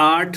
8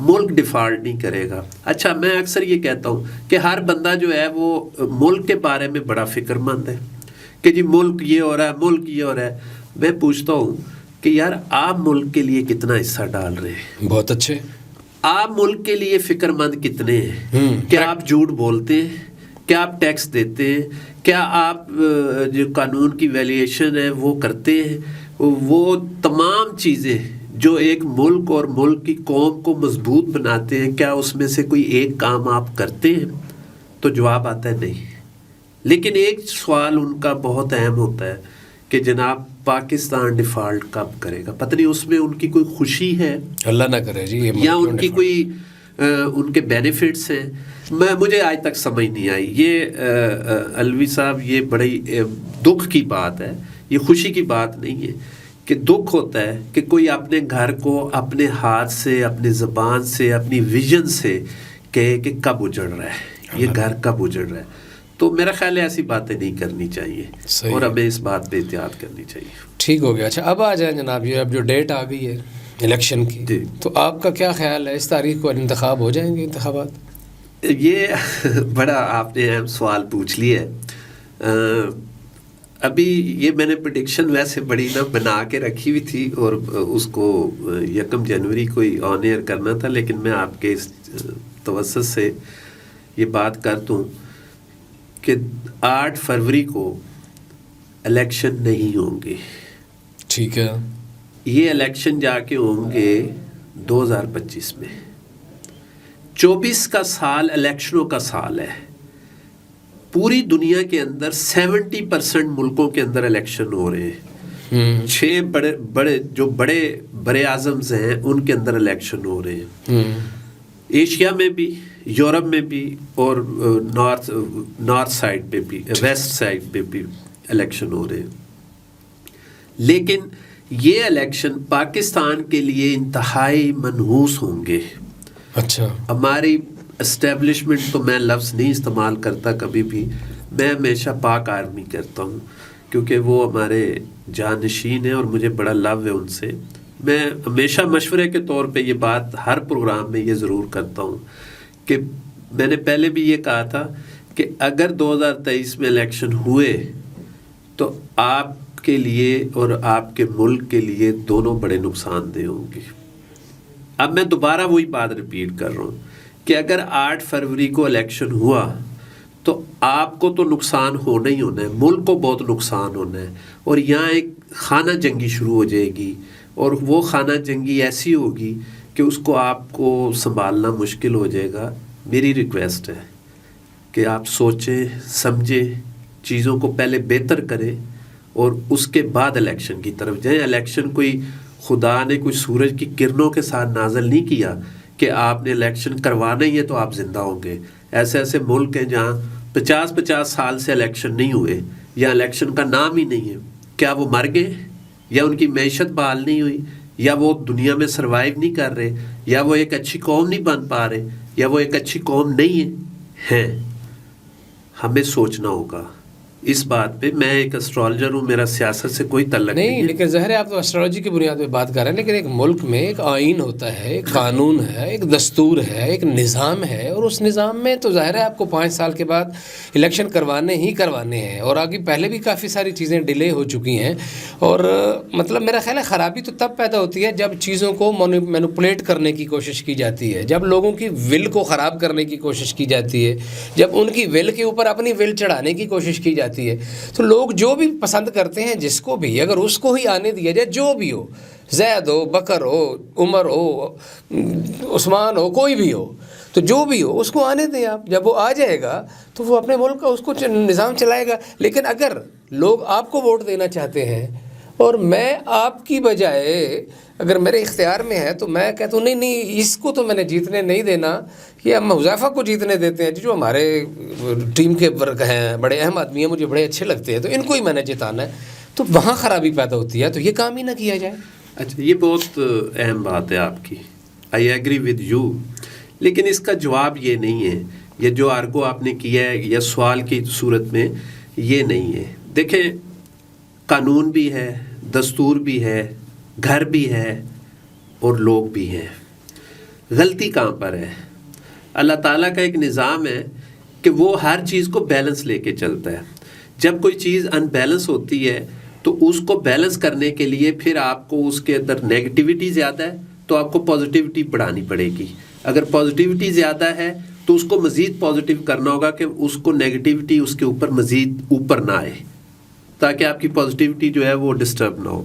ملک default نہیں کرے گا. اچھا میں اکثر یہ کہتا ہوں کہ ہر بندہ جو ہے وہ ملک کے بارے میں بڑا فکر مند ہے کہ جی ملک یہ ہو رہا ہے، ملک یہ ہو رہا ہے. میں پوچھتا ہوں کہ یار آپ ملک کے لیے کتنا حصہ ڈال رہے ہیں؟ بہت اچھے. آپ ملک کے لیے فکر مند کتنے ہیں؟ کیا آپ جھوٹ بولتے ہیں؟ کیا آپ ٹیکس دیتے ہیں؟ کیا آپ جو قانون کی ویلیویشن ہے وہ کرتے ہیں؟ وہ تمام چیزیں جو ایک ملک اور ملک کی قوم کو مضبوط بناتے ہیں، کیا اس میں سے کوئی ایک کام آپ کرتے ہیں؟ تو جواب آتا ہے نہیں. لیکن ایک سوال ان کا بہت اہم ہوتا ہے کہ جناب پاکستان ڈیفالٹ کب کرے گا؟ پتہ نہیں اس میں ان کی کوئی خوشی ہے، اللہ نہ کرے جی، یا ان کی کوئی ان کے بینیفٹس ہیں. مجھے آج تک سمجھ نہیں آئی. یہ علوی صاحب یہ بڑی دکھ کی بات ہے، یہ خوشی کی بات نہیں ہے کہ دکھ ہوتا ہے کہ کوئی اپنے گھر کو اپنے ہاتھ سے، اپنی زبان سے، اپنی ویژن سے کہے کہ کب اجڑ رہا ہے، یہ گھر کب اجڑ رہا ہے. تو میرا خیال ہے ایسی باتیں نہیں کرنی چاہیے اور ہمیں اس بات پہ احتیاط کرنی چاہیے. ٹھیک ہو گیا. اچھا اب آ جائیں جناب، یہ اب جو ڈیٹ آ گئی ہے الیکشن کی، تو آپ کا کیا خیال ہے اس تاریخ کو انتخاب ہو جائیں گے انتخابات؟ یہ بڑا آپ نے اہم سوال پوچھ لیا ہے. ابھی یہ میں نے پریڈکشن ویسے بڑی نہ بنا کے رکھی ہوئی تھی اور اس کو 1 جنوری کو ہی آن ایئر کرنا تھا، لیکن میں آپ کے اس توسط سے یہ بات کر دوں کہ 8 فروری کو الیکشن نہیں ہوں گے. ٹھیک ہے. یہ الیکشن جا کے ہوں گے 2025 میں. 24 کا سال الیکشنوں کا سال ہے. پوری دنیا کے اندر 70% ملکوں کے اندر الیکشن ہو رہے ہیں. 6 بڑے جو بڑے بر اعظمز ہیں ان کے اندر الیکشن ہو رہے ہیں. ایشیا میں بھی، یورپ میں بھی، اور نارتھ سائڈ پہ بھی، ویسٹ سائڈ پہ بھی الیکشن ہو رہے ہیں. لیکن یہ الیکشن پاکستان کے لیے انتہائی منحوس ہوں گے. اچھا. ہماری اسٹیبلشمنٹ تو میں لفظ نہیں استعمال کرتا کبھی بھی، میں ہمیشہ پاک آرمی کرتا ہوں کیونکہ وہ ہمارے جانشین ہیں اور مجھے بڑا لو ہے ان سے. میں ہمیشہ مشورے کے طور پہ یہ بات ہر پروگرام میں یہ ضرور کرتا ہوں کہ میں نے پہلے بھی یہ کہا تھا کہ اگر 2023 میں الیکشن ہوئے تو آپ کے لیے اور آپ کے ملک کے لیے دونوں بڑے نقصان دہ ہوں گے. اب میں دوبارہ وہی بات ریپیٹ کر رہا ہوں کہ اگر 8 فروری کو الیکشن ہوا تو آپ کو تو نقصان ہونا ہی ہونا ہے، ملک کو بہت نقصان ہونا ہے، اور یہاں ایک خانہ جنگی شروع ہو جائے گی، اور وہ خانہ جنگی ایسی ہوگی کہ اس کو آپ کو سنبھالنا مشکل ہو جائے گا. میری ریکویسٹ ہے کہ آپ سوچیں سمجھیں، چیزوں کو پہلے بہتر کریں اور اس کے بعد الیکشن کی طرف جائیں. الیکشن کوئی خدا نے کوئی سورج کی کرنوں کے ساتھ نازل نہیں کیا کہ آپ نے الیکشن کروانا ہی ہے تو آپ زندہ ہوں گے. ایسے ایسے ملک ہیں جہاں 50 سال سے الیکشن نہیں ہوئے یا الیکشن کا نام ہی نہیں ہے. کیا وہ مر گئے، یا ان کی معیشت بحال نہیں ہوئی، یا وہ دنیا میں سروائیو نہیں کر رہے، یا وہ ایک اچھی قوم نہیں بن پا رہے، یا وہ ایک اچھی قوم نہیں ہے؟ ہمیں سوچنا ہوگا اس بات پہ. میں ایک اسٹرالوجر ہوں، میرا سیاست سے کوئی تعلق نہیں ہے. لیکن ظاہر ہے آپ تو اسٹرالوجی کی بنیاد پہ بات کر رہے ہیں، لیکن ایک ملک میں ایک آئین ہوتا ہے، ایک قانون ہے، ایک دستور ہے، ایک نظام ہے، اور اس نظام میں تو ظاہر ہے آپ کو 5 سال کے بعد الیکشن کروانے ہی کروانے ہیں. اور آگے پہلے بھی کافی ساری چیزیں ڈیلے ہو چکی ہیں، اور مطلب میرا خیال ہے خرابی تو تب پیدا ہوتی ہے جب چیزوں کو مینوپولیٹ کرنے کی کوشش کی جاتی ہے، جب لوگوں کی ول کو خراب کرنے کی کوشش کی جاتی ہے، جب ان کی ول کے اوپر اپنی ول چڑھانے کی کوشش کی جاتی ہے. تو لوگ جو بھی پسند کرتے ہیں جس کو بھی، اگر اس کو ہی آنے دیا جائے، جو بھی ہو، زید ہو، بکر ہو، عمر ہو، عثمان ہو، کوئی بھی ہو، تو جو بھی ہو اس کو آنے دیں آپ. جب وہ آ جائے گا تو وہ اپنے ملک کا اس کو نظام چلائے گا. لیکن اگر لوگ آپ کو ووٹ دینا چاہتے ہیں اور میں آپ کی بجائے اگر میرے اختیار میں ہے تو میں کہتا ہوں نہیں اس کو تو میں نے جیتنے نہیں دینا، یہ ہم حذیفہ کو جیتنے دیتے ہیں جو ہمارے ٹیم کے ورک ہیں، بڑے اہم آدمی ہیں، مجھے بڑے اچھے لگتے ہیں، تو ان کو ہی میں نے جتانا ہے. تو وہاں خرابی پیدا ہوتی ہے. تو یہ کام ہی نہ کیا جائے. اچھا، یہ بہت اہم بات ہے آپ کی، آئی ایگری ود یو. لیکن اس کا جواب یہ نہیں ہے، یہ جو آرگو آپ نے کیا ہے یا سوال کی صورت میں یہ نہیں ہے. دیکھیں، قانون بھی ہے، دستور بھی ہے، گھر بھی ہے، اور لوگ بھی ہیں. غلطی کہاں پر ہے؟ اللہ تعالیٰ کا ایک نظام ہے کہ وہ ہر چیز کو بیلنس لے کے چلتا ہے. جب کوئی چیز ان بیلنس ہوتی ہے تو اس کو بیلنس کرنے کے لیے پھر آپ کو اس کے اندر نیگیٹیوٹی زیادہ ہے تو آپ کو پازیٹیوٹی بڑھانی پڑے گی. اگر پازیٹیوٹی زیادہ ہے تو اس کو مزید پازیٹیو کرنا ہوگا کہ اس کو نیگیٹیوٹی اس کے اوپر مزید اوپر نہ آئے, تاکہ آپ کی پازیٹیوٹی جو ہے وہ ڈسٹرب نہ ہو.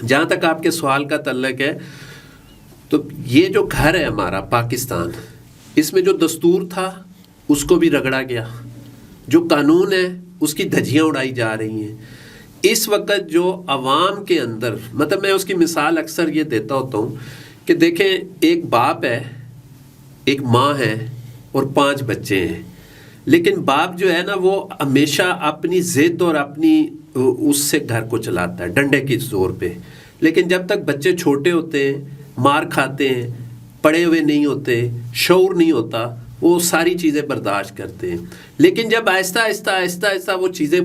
جہاں تک آپ کے سوال کا تعلق ہے, تو یہ جو گھر ہے ہمارا پاکستان, اس میں جو دستور تھا اس کو بھی رگڑا گیا, جو قانون ہے اس کی دھجیاں اڑائی جا رہی ہیں. اس وقت جو عوام کے اندر, مطلب میں اس کی مثال اکثر یہ دیتا ہوتا ہوں کہ دیکھیں ایک باپ ہے, ایک ماں ہے اور 5 بچے ہیں, لیکن باپ جو ہے نا وہ ہمیشہ اپنی ضد اور اپنی اس سے گھر کو چلاتا ہے ڈنڈے کی زور پہ. لیکن جب تک بچے چھوٹے ہوتے ہیں, مار کھاتے ہیں, پڑے ہوئے نہیں ہوتے, شعور نہیں ہوتا, وہ ساری چیزیں برداشت کرتے ہیں. لیکن جب آہستہ آہستہ آہستہ آہستہ وہ چیزیں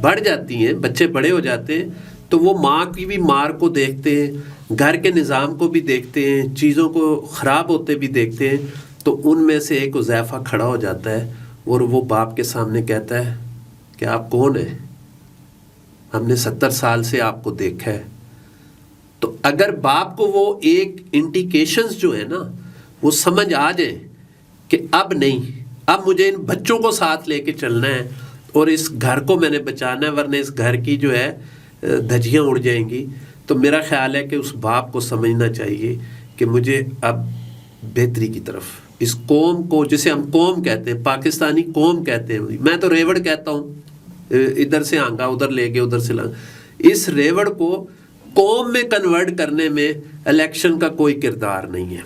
بڑھ جاتی ہیں, بچے بڑے ہو جاتے ہیں, تو وہ ماں کی بھی مار کو دیکھتے ہیں, گھر کے نظام کو بھی دیکھتے ہیں, چیزوں کو خراب ہوتے بھی دیکھتے ہیں. تو ان میں سے ایک حذیفہ کھڑا ہو جاتا ہے اور وہ باپ کے سامنے کہتا ہے کہ آپ کون ہیں؟ ہم نے 70 سال سے آپ کو دیکھا ہے. تو اگر باپ کو وہ ایک انڈیکیشنز جو ہے نا وہ سمجھ آ جائیں کہ اب نہیں, اب مجھے ان بچوں کو ساتھ لے کے چلنا ہے اور اس گھر کو میں نے بچانا ہے, ورنہ اس گھر کی جو ہے دھجیاں اڑ جائیں گی, تو میرا خیال ہے کہ اس باپ کو سمجھنا چاہیے کہ مجھے اب بہتری کی طرف, اس قوم کو, جسے ہم قوم کہتے ہیں, پاکستانی قوم کہتے ہیں, میں تو ریوڑ کہتا ہوں, ادھر سے آنگا ادھر لے کے ادھر سے لانگا, اس ریوڑ کو قوم میں کنورٹ کرنے میں الیکشن کا کوئی کردار نہیں ہے.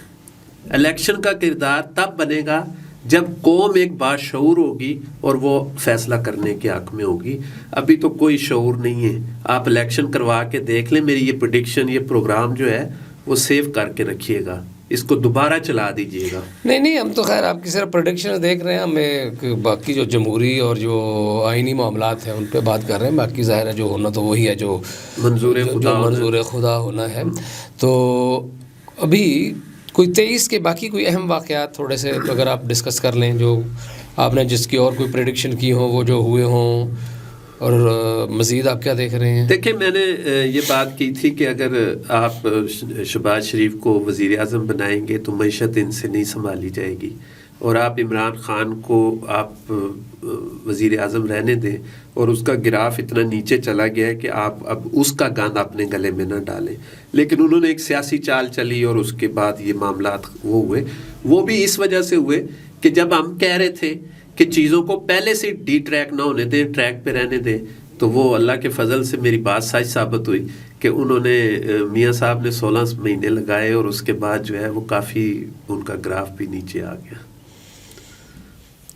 الیکشن کا کردار تب بنے گا جب قوم ایک باشعور ہوگی اور وہ فیصلہ کرنے کے حق میں ہوگی. ابھی تو کوئی شعور نہیں ہے. آپ الیکشن کروا کے دیکھ لیں, میری یہ پریڈکشن, یہ پروگرام جو ہے وہ سیو کر کے رکھیے گا, اس کو دوبارہ چلا دیجیے گا. نہیں, ہم تو خیر آپ کی صرف پریڈکشن دیکھ رہے ہیں, ہمیں باقی جو جمہوری اور جو آئینی معاملات ہیں ان پہ بات کر رہے ہیں. باقی ظاہر ہے جو ہونا تو وہی ہے جو منظور خدا ہونا ہے. تو ابھی کوئی 23 کے باقی کوئی اہم واقعات تھوڑے سے اگر آپ ڈسکس کر لیں, جو آپ نے جس کی اور کوئی پریڈکشن کی ہوں, وہ جو ہوئے ہوں, اور مزید آپ کیا دیکھ رہے ہیں؟ دیکھیں, میں نے یہ بات کی تھی کہ اگر آپ شہباز شریف کو وزیر اعظم بنائیں گے تو معیشت ان سے نہیں سنبھالی جائے گی, اور آپ عمران خان کو آپ وزیر اعظم رہنے دیں, اور اس کا گراف اتنا نیچے چلا گیا ہے کہ آپ اب اس کا گاند اپنے گلے میں نہ ڈالیں. لیکن انہوں نے ایک سیاسی چال چلی اور اس کے بعد یہ معاملات وہ ہوئے. وہ بھی اس وجہ سے ہوئے کہ جب ہم کہہ رہے تھے کہ چیزوں کو پہلے سے ڈی ٹریک نہ ہونے دیں, ٹریک پہ رہنے دیں, تو وہ اللہ کے فضل سے میری بات سچ ثابت ہوئی کہ انہوں نے, میاں صاحب نے 16 مہینے لگائے اور اس کے بعد جو ہے وہ کافی ان کا گراف بھی نیچے آ گیا.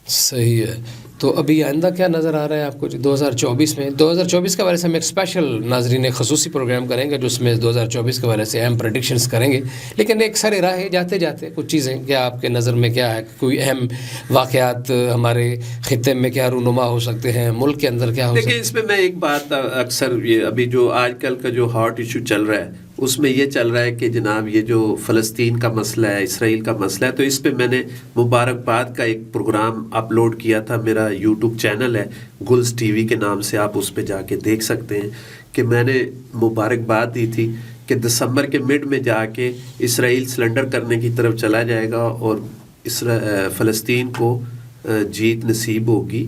صحیح ہے. تو ابھی آئندہ کیا نظر آ رہا ہے آپ کو 2024 میں؟ 2024 کے حوالے سے ہم ایک اسپیشل ناظرین ایک خصوصی پروگرام کریں گے جو اس میں 2024 کے حوالے سے اہم پریڈکشنز کریں گے. لیکن ایک سر راہ جاتے جاتے کچھ چیزیں کیا آپ کے نظر میں کیا ہے, کوئی اہم واقعات ہمارے خطے میں کیا رونما ہو سکتے ہیں, ملک کے اندر کیا ہو سکتے ہیں؟ دیکھیں, اس میں میں ایک بات اکثر, یہ ابھی جو آج کل کا جو ہاٹ ایشو چل رہا ہے اس میں یہ چل رہا ہے کہ جناب یہ جو فلسطین کا مسئلہ ہے, اسرائیل کا مسئلہ ہے, تو اس پہ میں نے مبارکباد کا ایک پروگرام اپلوڈ کیا تھا. میرا یوٹیوب چینل ہے گلز ٹی وی کے نام سے, آپ اس پہ جا کے دیکھ سکتے ہیں کہ میں نے مبارکباد دی تھی کہ دسمبر کے مڈ میں جا کے اسرائیل سلنڈر کرنے کی طرف چلا جائے گا اور فلسطین کو جیت نصیب ہوگی.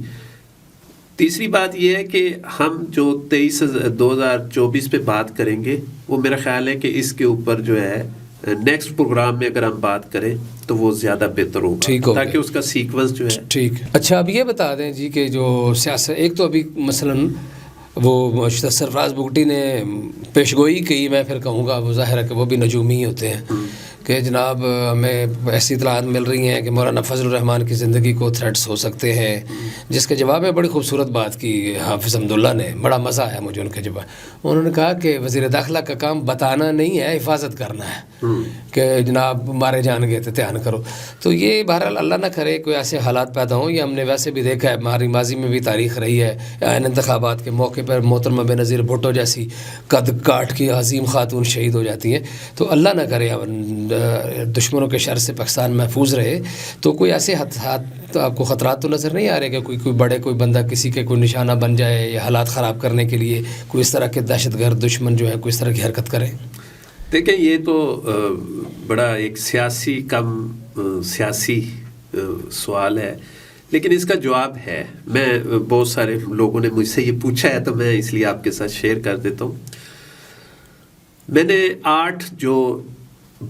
تیسری بات یہ ہے کہ ہم جو 2024 پہ بات کریں گے وہ میرا خیال ہے کہ اس کے اوپر جو ہے نیکسٹ پروگرام میں اگر ہم بات کریں تو وہ زیادہ بہتر ہوگا, تاکہ اس کا سیکونس جو ہے ٹھیک. اچھا, اب یہ بتا دیں جی کہ جو سیاست, ایک تو ابھی مثلاً وہ سرفراز بگٹی نے پیشگوئی کی, میں پھر کہوں گا وہ ظاہر ہے کہ وہ بھی نجومی ہی ہوتے ہیں, کہ جناب ہمیں ایسی اطلاعات مل رہی ہیں کہ مولانا فضل الرحمان کی زندگی کو تھریٹس ہو سکتے ہیں, جس کے جواب میں بڑی خوبصورت بات کی حافظ حمداللہ نے, بڑا مزہ آیا مجھے ان کے جواب. انہوں نے کہا کہ وزیر داخلہ کا کام بتانا نہیں ہے, حفاظت کرنا ہے, کہ جناب مارے جان گئے تو دھیان کرو. تو یہ بہرحال اللہ نہ کرے کوئی ایسے حالات پیدا ہوں, یہ ہم نے ویسے بھی دیکھا ہے, ہماری ماضی میں بھی تاریخ رہی ہے, انتخابات کے موقع پر محترمہ بےنظیر بھٹو جیسی قد کاٹ کی عظیم خاتون شہید ہو جاتی ہیں. تو اللہ نہ کرے دشمنوں کے شر سے پاکستان محفوظ رہے، تو کوئی ایسے حادثات آپ کو خطرات تو نظر نہیں آ رہے کہ کوئی بڑے کوئی بندہ کسی کے کوئی نشانہ بن جائے یا حالات خراب کرنے کے لیے کوئی اس طرح کے دہشت گرد دشمن جو ہے کوئی اس طرح کی حرکت کریں؟ دیکھیں یہ تو بڑا ایک سیاسی سوال ہے، لیکن اس کا جواب ہے. میں بہت سارے لوگوں نے مجھ سے یہ پوچھا ہے تو میں اس لیے آپ کے ساتھ شیئر کر دیتا ہوں. میں نے 8 جو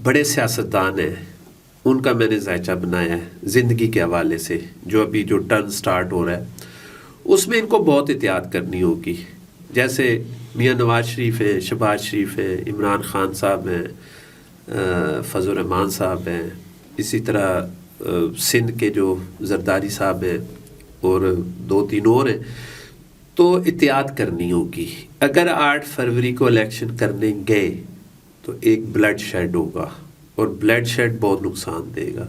بڑے سیاستدان ہیں ان کا میں نے ذائچہ بنایا ہے زندگی کے حوالے سے، جو ابھی جو ٹرن سٹارٹ ہو رہا ہے اس میں ان کو بہت احتیاط کرنی ہوگی. جیسے میاں نواز شریف ہیں، شہباز شریف ہیں، عمران خان صاحب ہیں، فضل الرحمان صاحب ہیں، اسی طرح سندھ کے جو زرداری صاحب ہیں اور 2-3 اور ہیں. تو احتیاط کرنی ہوگی. اگر 8 فروری کو الیکشن کرنے گئے تو ایک بلڈ شیڈ ہوگا، اور بلڈ شیڈ بہت نقصان دے گا،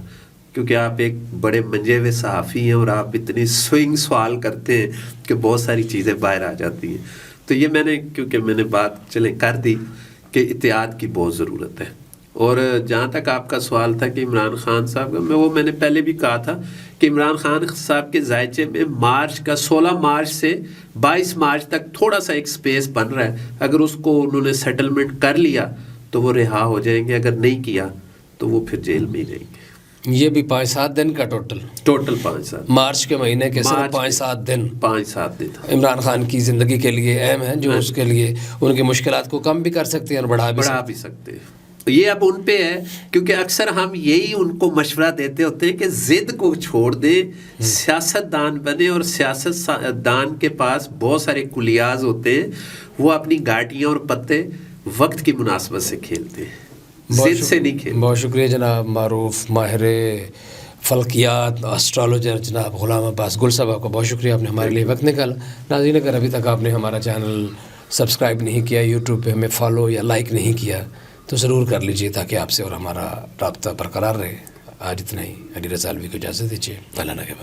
کیونکہ آپ ایک بڑے منجے ہوئے صحافی ہیں اور آپ اتنی سوئنگ سوال کرتے ہیں کہ بہت ساری چیزیں باہر آ جاتی ہیں. تو یہ کیونکہ میں نے بات کر دی کہ احتیاط کی بہت ضرورت ہے. اور جہاں تک آپ کا سوال تھا کہ عمران خان صاحب کا، میں نے پہلے بھی کہا تھا کہ عمران خان صاحب کے ذائچے میں مارچ کا 16 مارچ سے 22 مارچ تک تھوڑا سا ایک سپیس بن رہا ہے. اگر اس کو انہوں نے سیٹلمنٹ کر لیا تو وہ رہا ہو جائیں گے، اگر نہیں کیا تو وہ پھر جیل میں ہی رہیں گے. یہ بھی 5-7 دن کا ٹوٹل 5-7 مارچ کے مہینے کے صرف 5-7 دن 5-7 دن عمران خان کی زندگی کے لیے اہم ہیں، جو اس کے لیے ان کی مشکلات کو کم بھی کر سکتے ہیں اور بڑھا بھی سکتے ہیں. یہ اب ان پہ ہے، کیونکہ اکثر ہم یہی ان کو مشورہ دیتے ہوتے ہیں کہ ضد کو چھوڑ دیں، سیاست دان بنے. اور سیاست دان کے پاس بہت سارے کلیاز ہوتے ہیں، وہ اپنی گاٹیاں اور پتے وقت کی مناسبت سے کھیلتے ہیں، ضد سے نہیں کھیلتے. بہت شکریہ جناب معروف ماہر فلکیات اسٹرالوجر جناب غلام عباس گل صاحب، آپ کا بہت شکریہ، آپ نے ہمارے لیے وقت نکالا. ناظرین، اگر ابھی تک آپ نے ہمارا چینل سبسکرائب نہیں کیا، یوٹیوب پہ ہمیں فالو یا لائک نہیں کیا تو ضرور کر لیجیے تاکہ آپ سے اور ہمارا رابطہ برقرار رہے. آج اتنا ہی. علی رضا الوی کو اجازت دیجیے. اللہ نگہبان.